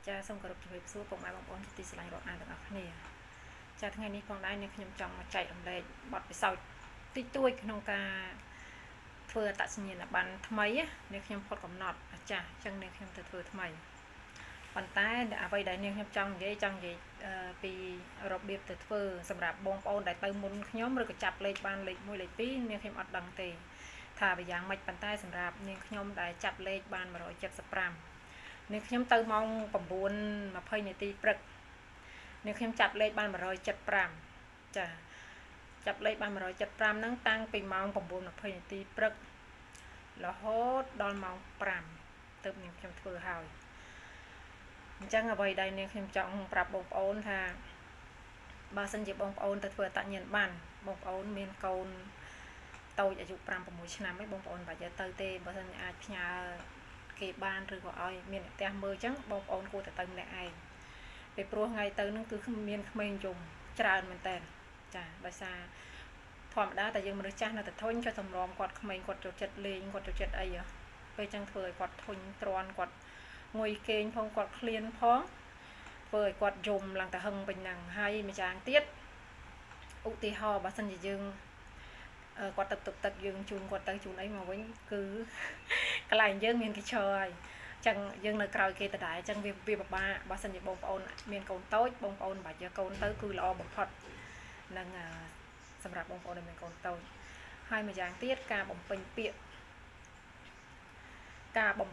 ចាសូមគោរពជំរាបសួរពុកម៉ែបងប្អូនជាទីស្រឡាញ់រាប់អានទាំងអស់គ្នាចាថ្ងៃនេះផងដែរនេះខ្ញុំចង់មកចែករំលែកបទពិសោធន៍តិចតួចក្នុងការធ្វើអត្តសញ្ញាណប័ណ្ណថ្មីនេះខ្ញុំផុតកំណត់អាចារ្យអញ្ចឹងនេះខ្ញុំទៅធ្វើថ្មីប៉ុន្តែអ្វីដែលនេះខ្ញុំចង់និយាយពីរបៀបទៅធ្វើសម្រាប់បងប្អូនដែលទៅមុនខ្ញុំឬក៏ចាប់លេខបានលេខ1លេខ2នេះខ្ញុំអត់ដឹងទេថាវាយ៉ាងម៉េចប៉ុន្តែសម្រាប់នាងខ្ញុំដែលចាប់លេខបាន175នេះខ្ញុំទៅម៉ោង9:20នាទីព្រឹកនេះខ្ញុំចាប់លេខបាន175ចាចាប់លេខបាន175ហ្នឹងតាំងពីម៉ោង9:20នាទីព្រឹករហូតដល់ម៉ោង5ទើបនាងខ្ញុំធ្វើហើយអញ្ចឹងអ្វីដែលនាងខ្ញុំចង់ប្រាប់បងប្អូនថាបើសិនជាបងប្អូនទៅធ្វើអត្តសញ្ញាណប័ណ្ណបងប្អូនមានកូនតូចអាយុ5-6ឆ្នាំឯងបងប្អូនបាច់ទៅទេបើសិនអាចផ្ញើគេបានឬក៏ឲ្យមានអ្នកផ្ទះមើលអញ្ចឹងបងប្អូនគួរតែទៅម្នាក់ឯងពេលព្រោះថ្ងៃទៅនឹងគឺមានក្មេងយំច្រើនមែនតើចាដោយសារធម្មតាតែយើងមនុស្សចាស់នៅតែធុញចុះសម្រមគាត់ក្មេងគាត់ចូលចិត្តលេងគាត់ចូលចិត្តអីពេលអញ្ចឹងធ្វើឲ្យគាត់ធុញទ្រាន់គាត់ងុយគេងផងគាត់ឃ្លានផងធ្វើឲ្យគាត់យំឡើងទៅហឹងពេញហ្នឹងហើយម្យ៉ាងទៀតឧទាហរណ៍បើសិនជាយើងគាត់ទឹកយើងជូនគាត់ទៅជូនអីមកវិញគឺកន្លែងយើងមានគេឈរហើយចឹងយើងនៅក្រោយគេដដែលចឹងវាពិបាកបើសិនជាបងប្អូនមានកូនតូចបងប្អូនបាច់យកកូនទៅគឺល្អបំផុតនឹងសម្រាប់បងប្អូនដែលមានកូនតូចហើយម្យ៉ាងទៀតការបំពេញពាក្យបង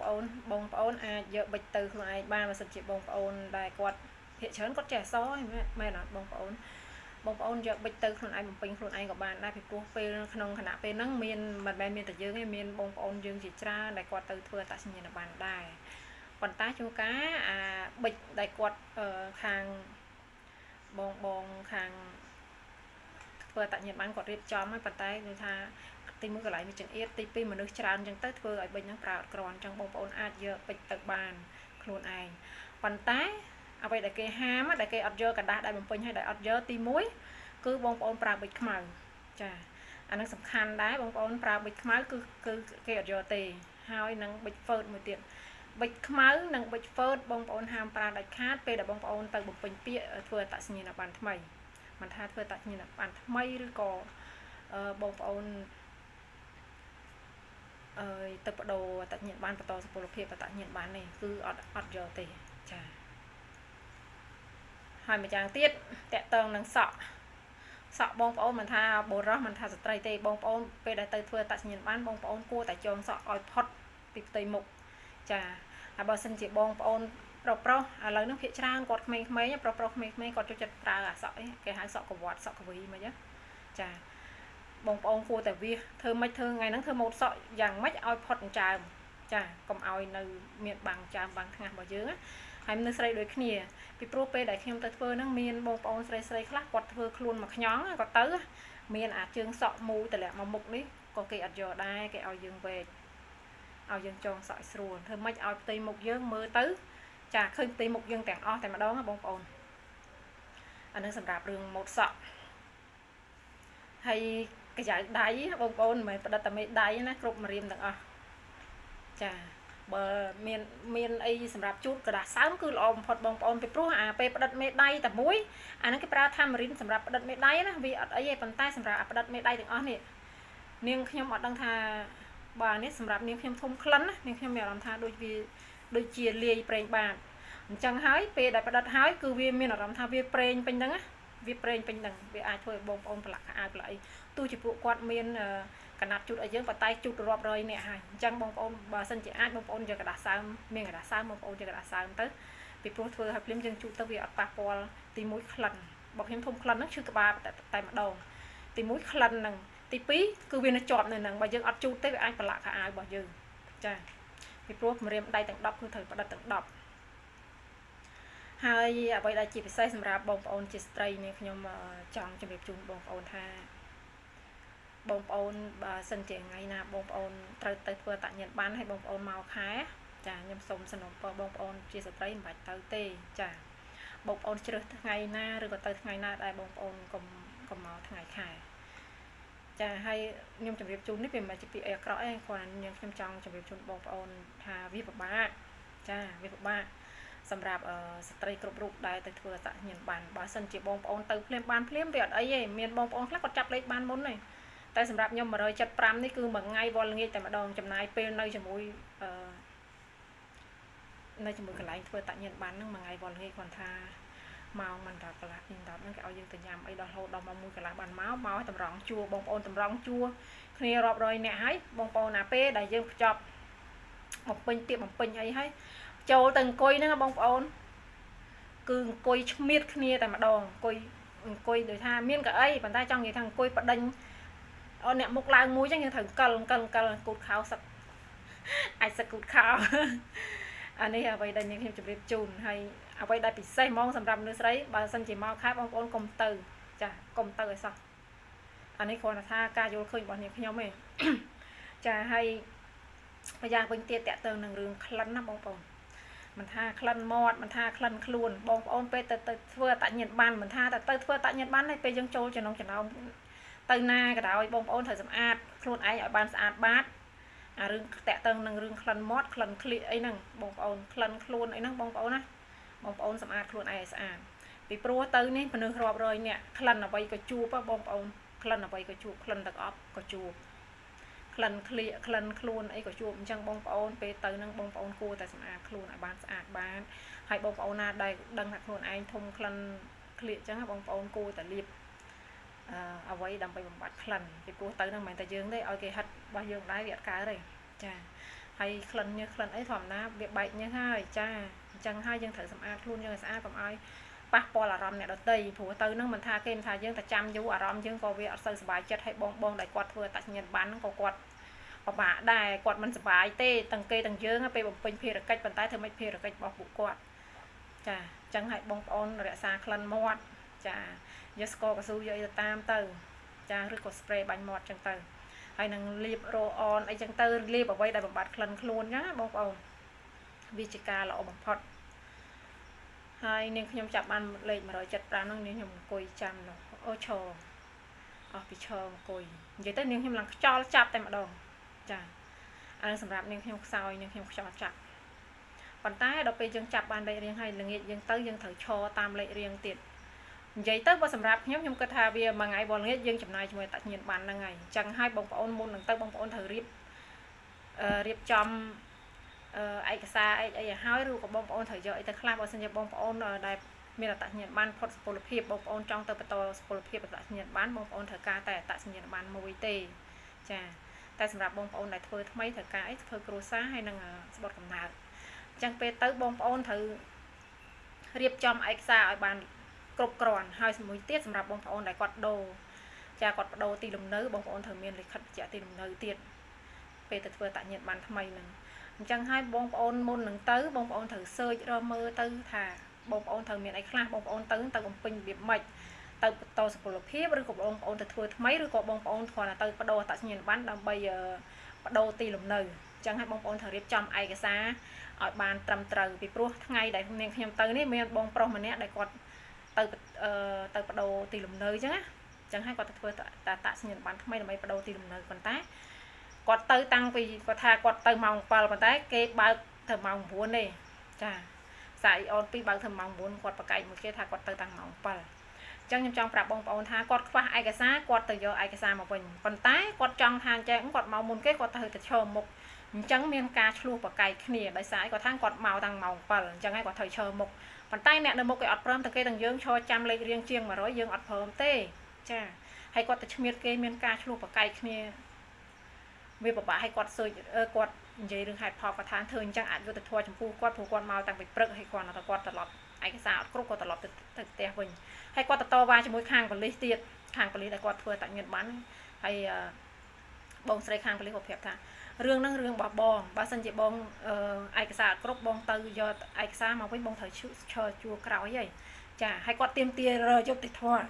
ប្អូនអាចយកបិចទៅខ្លួនឯងបានបើសិនជាបងប្អូនដែលគាត់ភាគច្រើនគាត់ចេះអក្សរមែនអត់បងប្អូនយកបិចទៅខ្លួនឯងបំពេញខ្លួនឯងក៏បានដែរពីព្រោះពេលក្នុងគណៈពេលហ្នឹងមានមិនមែនមានតែយើងទេមានបងប្អូនយើងជាច្រើនដែលគាត់ទៅធ្វើអត្តសញ្ញាណប័ណ្ណដែរប៉ុន្តែជួនកាលអាបិចដែលគាត់ខាងបងខាងធ្វើអត្តសញ្ញាណប័ណ្ណគាត់រៀបចំហើយប៉ុន្តែគឺថាទី1កន្លែងវាចង្អៀតទី2មនុស្សច្រើនអញ្ចឹងទៅធ្វើឲ្យបិចហ្នឹងប្រើអត់គ្រាន់អញ្ចឹងបងប្អូនអាចយកបិចទៅបានខ្លួនឯងប៉ុន្តែអ្វីដែលគេហាមដែលគេអត់យកกระดาษដែលបំពេញឲ្យដែលអត់យកទី1គឺបងប្អូនប្រើប៊ិចខ្មៅចាអានឹងសំខាន់ដែរបងប្អូនប្រើប៊ិចខ្មៅគឺគេអត់យកទេហើយនឹងប៊ិចហ្វឺតមួយទៀតប៊ិចខ្មៅនិងប៊ិចហ្វឺតបងប្អូនហាមប្រើដាច់ខាតពេលដែលបងប្អូនទៅបំពេញពាក្យធ្វើអត្តសញ្ញាណប័ណ្ណថ្មីមិនថាធ្វើអត្តសញ្ញាណប័ណ្ណថ្មីឬក៏បងប្អូនទៅបដូរអត្តសញ្ញាណប័ណ្ណបន្តសុពលភាពអត្តសញ្ញាណប័ណ្ណនេះគឺអត់យកទេចាហើយម្យ៉ាងទៀតតកតងនឹងសក់បងប្អូនមិនថាបុរសមិនថាស្ត្រីទេបងប្អូនពេលដែលទៅធ្វើអត្តសញ្ញាណប័ណ្ណបងប្អូនគួរតែចងសក់ឲ្យផុតពីផ្ទៃមុខចាហើយបើសិនជាបងប្អូនប្រុសឥឡូវនេះភាគច្រើនគាត់ក្មេងៗប្រុសក្មេងៗគាត់ចូលចិត្តប្រើអាសក់គេហៅសក់កវ័តសក់កវីមិនចាបងប្អូនគួរតែវាធ្វើម៉េចធ្វើថ្ងៃហ្នឹងធ្វើម៉ូតសក់យ៉ាងម៉េចឲ្យផុតអញ្ចើមចាកុំឲ្យនៅមានបាំងចាមបាំងថ្ងាសរបស់យើងណាហើយមនុស្សស្រីដូចគ្នាពីព្រោះពេលដែលខ្ញុំទៅធ្វើហ្នឹងមានបងប្អូនស្រីខ្លះគាត់ធ្វើខ្លួនមកខ្ញងគាត់ទៅមានអាជើងសក់មូលតម្លាក់មកមុខនេះក៏គេអត់យកដែរគេឲ្យយើងវែកឲ្យយើងចងសក់ស្រួលធ្វើម៉េចឲ្យផ្ទៃមុខយើងមើលទៅចាឃើញផ្ទៃមុខយើងទាំងអស់តែម្ដងបងប្អូនអានឹងសម្រាប់រឿងម៉ូតសក់ហើយកញ្ចៅដៃបងប្អូនមិនមែនផ្ដិតតែមេដៃណាគ្រប់ម្រាមទាំងអស់ចាបើមានអីសម្រាប់ជូតกระดาษសើមគឺល្អបំផុតបងប្អូនពីព្រោះអាពេលផ្ដិតមេដៃតែមួយអាហ្នឹងគេប្រើថាម៉ារីនសម្រាប់ផ្ដិតមេដៃណាវាអត់អីទេប៉ុន្តែសម្រាប់ផ្ដិតមេដៃទាំងអស់នេះនាងខ្ញុំអត់ដឹងថាបើនេះសម្រាប់នាងខ្ញុំធំក្លិនណានាងខ្ញុំមានអារម្មណ៍ថាដូចជាលាយប្រេងបាតអញ្ចឹងហើយពេលដែលផ្ដិតហើយគឺវាមានអារម្មណ៍ថាវាប្រេងពេញហ្នឹងណាវាប្រេងពេញហ្នឹងវាអាចធ្វើឲ្យបងប្អូនប្រឡាក់ខោអាវប្រឡាក់អីទោះជាពួកគាត់មានកណាត់ជូតឲ្យយើងប៉ុន្តែជូតរាប់រយនាក់ហើយអញ្ចឹងបងប្អូនបើសិនជាអាចបងប្អូនយកกระดาษសើមមានកระดาษសើមបងប្អូនយកกระดาษសើមទៅពីព្រោះធ្វើឲ្យភ្លាមយើងជូតទៅវាអត់ប៉ះពាល់ទី1ក្លិនបើខ្ញុំធំក្លិនហ្នឹងឈឺក្បាលតែម្ដងទី1ក្លិនហ្នឹងទី2គឺវានៅជាប់នៅហ្នឹងបើយើងអត់ជូតទេវាអាចប្រឡាក់ខោអាវរបស់យើងចាពីព្រោះម្រាមដៃទាំង10គឺត្រូវផ្ដិតទាំង10ហើយអ្វីដែលជាពិសេសសម្រាប់បងប្អូនជាស្ត្រីនេះខ្ញុំចង់ជម្រាបជូនបងប្អូនថាបងប្អូនបើសិនជាថ្ងៃណាបងប្អូនត្រូវទៅធ្វើអត្តសញ្ញាណប័ណ្ណឲ្យបងប្អូនមកខែចាខ្ញុំសូមសំណូមពរបងប្អូនជាស្ត្រីមិនបាច់ទៅទេចាបងប្អូនជ្រើសថ្ងៃណាឬក៏ទៅថ្ងៃណាដែលបងប្អូនកុំមកថ្ងៃខែចាហើយខ្ញុំជម្រាបជូននេះវាមិនមែនជាពាក្យអីអាក្រក់ទេគ្រាន់តែខ្ញុំចង់ជម្រាបជូនបងប្អូនថាវាពិបាកចាវាពិបាក សម្រាប់ស្ត្រីគ្រប់រូបដែលទៅធ្វើអត្តសញ្ញាណប័ណ្ណបើសិនជាបងប្អូនទៅភ្លាមបានភ្លាមវាអត់អីទេមានបងប្អូនខ្លះគាត់ចាប់លេខបានមុនទេតែសម្រាប់ខ្ញុំ175នេះគឺមួយថ្ងៃវល់ល្ងាចតែម្ដងចំណាយពេលនៅជាមួយកន្លែងធ្វើអត្តសញ្ញាណប័ណ្ណហ្នឹងមួយថ្ងៃវល់ល្ងាចគាត់ថាម៉ោងមិនដល់កន្លះពី10ហ្នឹងគេឲ្យយើងទៅញ៉ាំអីដល់រហូតដល់ម៉ោង1កន្លះបានមកឲ្យតម្រង់ជួរបងប្អូនតម្រង់ជួរគ្នារាប់រយនាក់ហើយបងប្អូនណាពេលដែលយើងភ្ជាប់បំពេញទៀបបំពេញអីហើយចូលទៅអង្គុយហ្នឹងបងប្អូនគឺអង្គុយឆ្មៀតគ្នាតែម្ដងអង្គុយដូចថាមានកៅអីប៉ុន្តែចង់និយាយថាអង្គុយបដិញអ្នកមុខឡើងមួយចឹងយើងត្រូវកលគូតខោសឹកអាចសឹកគូតខោអានេះអ្វីដែលខ្ញុំជម្រាបជូនហើយអ្វីដែលពិសេសហ្មងសម្រាប់មនុស្សស្រីបើសិនជាមកខែបងប្អូនកុំទៅចាកុំទៅឲ្យសោះអានេះគ្រាន់តែថាការយល់ឃើញរបស់អ្នកខ្ញុំទេចាហើយប្រយ៉ាងវិញទៀតតាក់ទងនឹងរឿងក្លិនណាបងប្អូនមិនថាក្លិនមាត់មិនថាក្លិនខ្លួនបងប្អូនពេលទៅធ្វើអត្តសញ្ញាណប័ណ្ណមិនថាទៅធ្វើអត្តសញ្ញាណប័ណ្ណទេពេលយើងចូលចំណោមទៅណាក៏ដោយបងប្អូនត្រូវសម្អាតខ្លួនឯងឲ្យបានស្អាតបាតអារឿងតាក់ទងនឹងរឿងក្លិនមាត់ក្លិនក្លៀកអីហ្នឹងបងប្អូនក្លិនខ្លួនអីហ្នឹងបងប្អូនណាបងប្អូនសម្អាតខ្លួនឯងឲ្យស្អាតពីព្រោះទៅនេះមនុស្សរាប់រយនាក់ក្លិនអ្វីក៏ជួបបងប្អូនក្លិនអ្វីក៏ជួបក្លិនទឹកអប់ក៏ជួបក្លិនក្លៀកក្លិនខ្លួនអីក៏ជួបអញ្ចឹងបងប្អូនពេលទៅនឹងបងប្អូនគួរតែសម្អាតខ្លួនឲ្យបានស្អាតបានហើយបងប្អូនណាដែលដឹងថាខ្លួនឯងធំក្លិនក្លៀកអញ្ចឹងបងប្អូនគួរតែលាបអ្វីដើម្បីបំបត្តិក្លិនពីព្រោះទៅនឹងមិនមែនតែយើងទេឲ្យគេហិតរបស់យើងដែរវាអត់កើតទេចាហើយក្លិនញើសក្លិនអីធម្មតាវាបែកញើសហើយចាអញ្ចឹងហើយយើងត្រូវសម្អាតខ្លួនយើងឲ្យស្អាតកុំឲ្យប៉ះពាល់អារម្មណ៍អ្នកដទៃព្រោះទៅនឹងមិនថាគេមិនថាយើងតែចាំយូរអារម្មណ៍យើងក៏វាអត់សូវសុបាយចិត្តហើយបងដែលគាត់ធ្វើអត្តសញ្ញាណប័ណ្ណក៏គាត់ពិបាកដែរគាត់មិនសុបាយទេទាំងគេទាំងយើងពេលបំពេញភារកិច្ចប៉ុន្តែធ្វើមិនភារកិច្ចរបស់ពួកគាត់ចាអញ្ចឹងឲ្យបងប្អូនរក្សាក្លិនមាត់ចាយកស្ករកស៊ូយកទៅតាមទៅចាឬក៏ spray បាញ់មាត់អញ្ចឹងទៅហើយនឹងលាបរ៉ូអនអីចឹងទៅលាបអ្វីដែលបំបត្តិក្លិនខ្លួនណាបងប្អូនវាជាការល្អបំផុតហើយនាងខ្ញុំចាប់បានលេខ175ហ្នឹងនាងខ្ញុំអង្គុយចាំនោះអូឈរអស់ពីឈរអង្គុយនិយាយទៅនាងខ្ញុំឡើងខ្យល់ចាប់តែម្ដងចាអានេះសម្រាប់នាងខ្ញុំខ្សោយនាងខ្ញុំខ្យល់ចាប់ប៉ុន្តែដល់ពេលយើងចាប់បានលេខរៀងហើយល្ងាចយើងទៅយើងត្រូវឈរតាមលេខរៀងទៀតនិយាយទៅបើសម្រាប់ខ្ញុំគិតថាវាមួយថ្ងៃវល់ល្ងាចយើងចំណាយជាមួយអត្តសញ្ញាណប័ណ្ណហ្នឹងហើយអញ្ចឹងហើយបងប្អូនមុននឹងទៅបងប្អូនត្រូវរៀបចំឯកសារអីឲ្យហើយឬក៏បងប្អូនត្រូវយកអីទៅខ្លះបើសិនជាបងប្អូនដែលមានអត្តសញ្ញាណប័ណ្ណផុតសុពលភាពបងប្អូនចង់ទៅបន្តសុពលភាពអត្តសញ្ញាណប័ណ្ណបងប្អូនត្រូវការតែអត្តសញ្ញាណប័ណ្ណមួយទេចាតែសម្រាប់បងប្អូនដែលធ្វើថ្មីត្រូវការអីធ្វើគ្រួសារហើយនឹងស្បត់កំណើតអញ្ចឹងពេលទៅបងប្អូនត្រូវរៀបចំឯកសារឲ្យបានគ្រប់គ្រាន់ហើយមួយទៀតសម្រាប់បងប្អូនដែលគាត់ដូរចាគាត់បដូរទីលំនៅបងប្អូនត្រូវមានលិខិតបញ្ជាក់ទីលំនៅទៀតពេលទៅធ្វើអត្តសញ្ញាណប័ណ្ណថ្មីហ្នឹងអញ្ចឹងហើយបងប្អូនមុននឹងទៅបងប្អូនត្រូវសើចរកមើលទៅថាបងប្អូនត្រូវមានអីខ្លះបងប្អូនទៅបំពេញរបៀបម៉េចទៅបន្តសុពលភាពឬក៏បងប្អូនទៅធ្វើថ្មីឬក៏បងប្អូនគ្រាន់តែទៅបដូរអត្តសញ្ញាណប័ណ្ណដើម្បីបដូរទីលំនៅអញ្ចឹងហើយបងប្អូនត្រូវរៀបចំឯកសារឲ្យបានត្រឹមត្រូវពីព្រោះថ្ងៃដែលនាងខ្ញុំទៅនេះមានបងប្រុសម្នាក់ដែលគាត់ទៅបដូរទីលំនៅអញ្ចឹងណាអញ្ចឹងហើយគាត់ទៅធ្វើអត្តសញ្ញាណប័ណ្ណថ្មីដើម្បីបដូរទីលំនៅប៉ុន្តែគាត់ទៅតាំងពីគាត់ថាគាត់ទៅម៉ោង7ប៉ុន្តែគេបើកទៅម៉ោង9ទេចាសាយអូន2បើកទៅម៉ោង9គាត់ប្រកែកមួយគេថាគាត់ទៅតាំងម៉ោង7អញ្ចឹងខ្ញុំចង់ប្រាប់បងប្អូនថាគាត់ខ្វះឯកសារគាត់ទៅយកឯកសារមកវិញប៉ុន្តែគាត់ចង់ថាអញ្ចឹងគាត់មកមុនគេគាត់ទៅឈរមុខអញ្ចឹងមានការឆ្លោះប្រកែកគ្នាដោយសារគាត់ថាគាត់មកតាំងម៉ោង7អញ្ចឹងហើយគាត់ត្រូវឈរមុខប៉ុន្តែអ្នកនៅមុខគេអត់ព្រមតែគេទាំងយើងឈរចាំលេខរៀងជាង100យើងអត់ព្រមទេចាហើយគាត់ទៅឈ្មៀតគេមានការឆ្លោះប្រកែកគ្នាវាពិបាកឲ្យគាត់សើចគាត់និយាយរឿងហេតុផលគាត់ថាធ្វើអញ្ចឹងអាចយុត្តិធម៌ចំពោះគាត់ព្រោះគាត់មកតាំងពីព្រឹកហើយគាត់តែគាត់ត្រឡប់ឯកសារអត់គ្រប់គាត់ត្រឡប់ទៅផ្ទះវិញហើយគាត់តវ៉ាជាមួយខាងប៉ូលីសទៀតខាងប៉ូលីសដែលគាត់ធ្វើអត្តសញ្ញាណប័ណ្ណហើយបងស្រីខាងប៉ូលីសគាត់ប្រាប់ថារឿងហ្នឹងរឿងរបស់បងបើសិនជាបងឯកសារអត់គ្រប់បងទៅយកឯកសារមកវិញបងត្រូវឈរជួរក្រោយហើយចាហើយគាត់ទៀមទារយុត្តិធម៌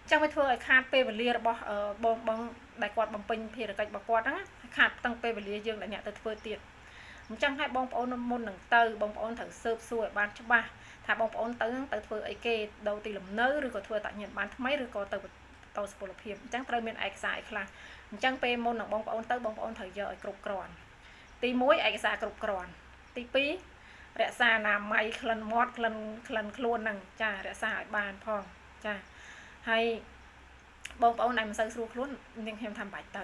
ចាំឲ្យធ្វើឲ្យខាតពេលវេលារបស់បងដែលគាត់បំពេញភារកិច្ចរបស់គាត់ហ្នឹងខាតតាំងពេលវេលាយើងដែលអ្នកទៅធ្វើទៀតអញ្ចឹងឲ្យបងប្អូនមុននឹងទៅបងប្អូនត្រូវស៊ើបសួរឲ្យបានច្បាស់ថាបងប្អូនទៅធ្វើអីគេដូរទីលំនៅឬក៏ធ្វើអត្តសញ្ញាណប័ណ្ណថ្មីឬក៏ទៅបន្តសុពលភាពអញ្ចឹងត្រូវមានឯកសារអីខ្លះអញ្ចឹងពេលមុននឹងបងប្អូនទៅបងប្អូនត្រូវយកឲ្យគ្រប់គ្រាន់ទី1ឯកសារគ្រប់គ្រាន់ទី2 រក្សាអនាម័យក្លិនមាត់ក្លិនខ្លួនហ្នឹងចារក្សាឲ្យបានផងចាហើយបងប្អូនដែលមិនសូវស្រួលខ្លួននាងខ្ញុំថាបាច់ទៅ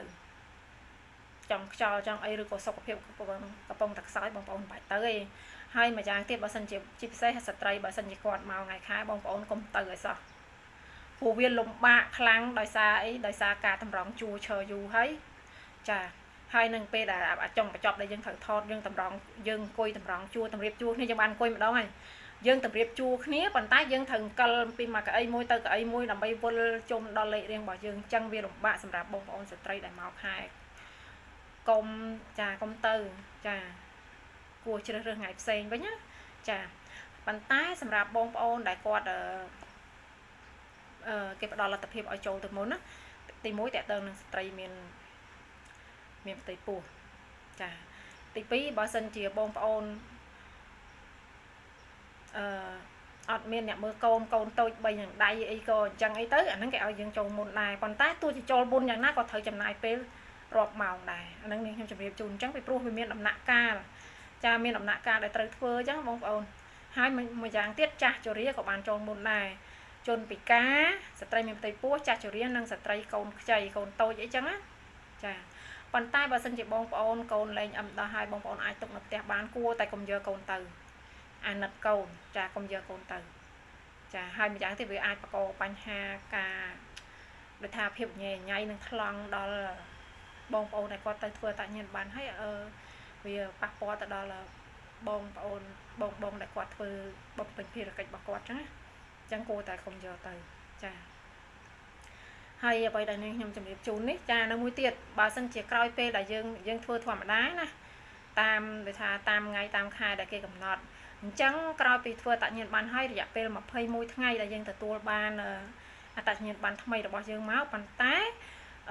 ចង់ខ្យល់ចង់អីឬក៏សុខភាពកំពុងតែខ្សោយបងប្អូនបាច់ទៅឯងហើយម្យ៉ាងទៀតបើសិនជាពិសេសស្ត្រីបើសិនជាគាត់មកថ្ងៃខែបងប្អូនកុំទៅឲ្យសោះព្រោះវាលំបាកខ្លាំងដោយសារអីដោយសារការតម្រង់ជួរឈរយូរហើយចាហើយនឹងពេលដែលអាចុងបញ្ចប់ដែលយើងត្រូវថតយើងតម្រង់យើងអង្គុយតម្រង់ជួរតម្រៀបជួរគ្នាយើងបានអង្គុយម្ដងហើយយើងតម្រៀបជួរគ្នាប៉ុន្តែយើងត្រូវអង្គិលពីមួយកៅអីមួយទៅកៅអីមួយដើម្បីវិលជុំដល់លេខរៀងរបស់យើងអញ្ចឹងវាលំបាកសម្រាប់បងប្អូនស្ត្រីដែលមកខែកុំទៅចាគួរជ្រើសរើសថ្ងៃផ្សេងវិញណាចាប៉ុន្តែសម្រាប់បងប្អូនដែលគាត់គេផ្ដល់លទ្ធភាពឲ្យចូលទៅមុនណាទី1តើតើនឹងស្ត្រីមានផ្ទៃពោះចាទី2បើសិនជាបងប្អូនអត់មានអ្នកមើលកូនតូច3នឹងដៃអីក៏អញ្ចឹងអីទៅអាហ្នឹងគេឲ្យយើងចូលមុនដែរប៉ុន្តែទោះជាចូលមុនយ៉ាងណាក៏ត្រូវចំណាយពេលរាប់ម៉ោងដែរអាហ្នឹងខ្ញុំជម្រាបជូនអញ្ចឹងពីព្រោះវាមានដំណាក់កាលចាមានដំណាក់កាលដែលត្រូវធ្វើអញ្ចឹងបងប្អូនហើយមួយយ៉ាងទៀតចាស់ជរាក៏បានចូលមុនដែរជនពិការស្ត្រីមានផ្ទៃពោះចាស់ជរានិងស្ត្រីកូនខ្ចីកូនតូចអីចឹងណាចាប៉ុន្តែបើសិនជាបងប្អូនកូនលែងអឹមដោះហើយបងប្អូនអាចទុកនៅផ្ទះបានគួរតែកុំយកកូនទៅអាណិតកូនចាកុំយកកូនទៅចាហើយម្យ៉ាងទៀតវាអាចបង្កបញ្ហាការដូចថាភាពញ៉ៃញ៉ៃនឹងថ្លង់ដល់បងប្អូនដែលគាត់ទៅធ្វើអត្តញ្ញាណបានហើយវាប៉ះពាល់ទៅដល់បងប្អូនបងដែលគាត់ធ្វើបំពេញភារកិច្ចរបស់គាត់ចឹងណាចឹងគួរតែកុំយកទៅចាហើយអ្វីដែលខ្ញុំជម្រាបជូននេះចានៅមួយទៀតបើសិនជាក្រោយពេលដែលយើងធ្វើធម្មតាណាតាមដូចថាតាមថ្ងៃតាមខែដែលគេកំណត់អញ្ចឹងក្រោយពីធ្វើអត្តញ្ញាណបានហើយរយៈពេល21ថ្ងៃដែលយើងទទួលបានអត្តញ្ញាណបានថ្មីរបស់យើងមកប៉ុន្តែ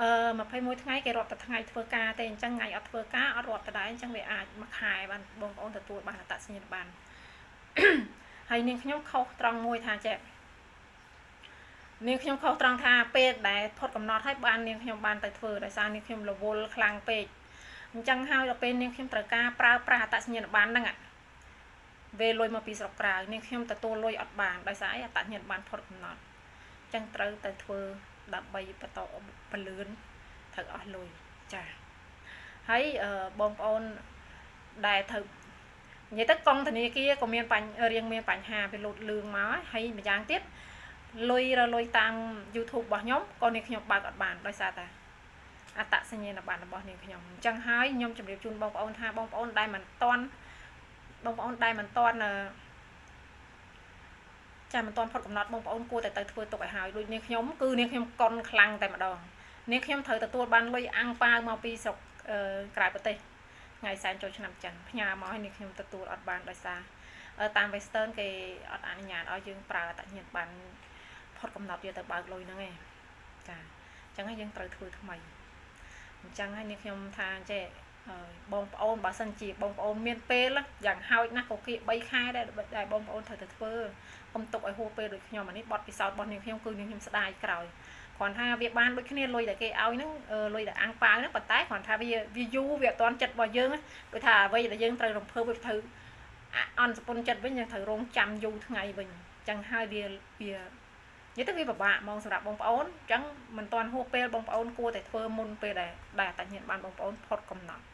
21ថ្ងៃគេរាប់តែថ្ងៃធ្វើការទេអញ្ចឹងថ្ងៃអត់ធ្វើការអត់រាប់តែដែរអញ្ចឹងវាអាចមួយខែបានបងប្អូនទទួលបានអត្តសញ្ញាណបានហើយនាងខ្ញុំខុសត្រង់មួយថាចេះនាងខ្ញុំខុសត្រង់ថាពេលដែលផុតកំណត់ហើយបាននាងខ្ញុំបានទៅធ្វើដោយសារនាងខ្ញុំរវល់ខ្លាំងពេកអញ្ចឹងហើយដល់ពេលនាងខ្ញុំត្រូវការប្រើប្រាស់អត្តសញ្ញាណបានហ្នឹងវេលុយមកពីស្រុកក្រៅនាងខ្ញុំទទួលលុយអត់បានដោយសារអីអត្តសញ្ញាណបានផុតកំណត់អញ្ចឹងត្រូវទៅធ្វើដើម្បីបន្តបលឿនត្រូវអស់លុយចាហើយបងប្អូនដែលត្រូវនិយាយទៅកង់ធនាគារក៏មានមានបញ្ហាវាលូតលឿងមកហើយម្យ៉ាងទៀតលុយតាម YouTube របស់ខ្ញុំក៏នាងខ្ញុំបើកអត់បានដោយសារតែអត្តសញ្ញាណប័ណ្ណរបស់នាងខ្ញុំអញ្ចឹងហើយខ្ញុំជម្រាបជូនបងប្អូនថាបងប្អូនដែលមិនតាន់ចាមិនតាន់ផុតកំណត់បងប្អូនគួរតែទៅធ្វើទុកឲ្យហើយដូចនាងខ្ញុំគឺនាងខ្ញុំកុនខ្លាំងតែម្ដងនាងខ្ញុំត្រូវទទួលបានលុយអាំងប៉ាវមកពីស្រុកក្រៅប្រទេសថ្ងៃសែនចូលឆ្នាំចិនផ្ញើមកឲ្យនាងខ្ញុំទទួលអត់បានដោយសារតាម Western គេអត់អនុញ្ញាតឲ្យយើងប្រើអត្តញ្ញាណប័ណ្ណផុតកំណត់យកទៅបើកលុយហ្នឹងឯងចាអញ្ចឹងហើយយើងត្រូវធ្វើថ្មីអញ្ចឹងហើយនាងខ្ញុំថាចេះបងប្អូនបើសិនជាបងប្អូនមានពេលយ៉ាងហោចណាស់ក៏គេ3ខែដែរបងប្អូនត្រូវទៅធ្វើកុំទុកឲ្យហួសពេលដូចខ្ញុំអានេះបត់ពិសោធន៍របស់នាងខ្ញុំគឺនាងខ្ញុំស្ដាយក្រោយគ្រាន់ថាវាបានដូចគ្នាលុយដែលគេឲ្យហ្នឹងលុយដែលអាំងប៉ាវហ្នឹងប៉ុន្តែគ្រាន់ថាវាយូរវាអត់ទាន់ចិត្តរបស់យើងដូចថាអ្វីដែលយើងត្រូវរំភើបវាត្រូវអន់សពុនចិត្តវិញយើងត្រូវរងចាំយូរថ្ងៃវិញអញ្ចឹងហើយវានិយាយទៅវាពិបាកហ្មងសម្រាប់បងប្អូនអញ្ចឹងមិនទាន់ហួសពេលបងប្អូនគួរតែធ្វើមុនពេលដែលអត្តញ្ញាណបានបងប្អូនផុតកំណត់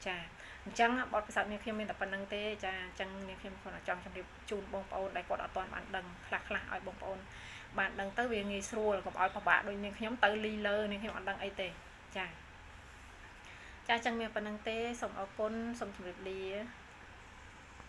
ចាអញ្ចឹងបទពិសោធន៍នាងខ្ញុំមានតែប៉ុណ្្នឹងទេចាអញ្ចឹងនាងខ្ញុំគ្រាន់តែចង់ជម្រាបជូនបងប្អូនដែលគាត់អត់ទាន់បានដឹងខ្លះឲ្យបងប្អូនបានដឹងទៅវាងាយស្រួលកុំឲ្យពិបាកដូចនាងខ្ញុំទៅលីលើនាងខ្ញុំអត់ដឹងអីទេចាអញ្ចឹងមានប៉ុណ្្នឹងទេសូមអរគុណសូមជម្រាបលា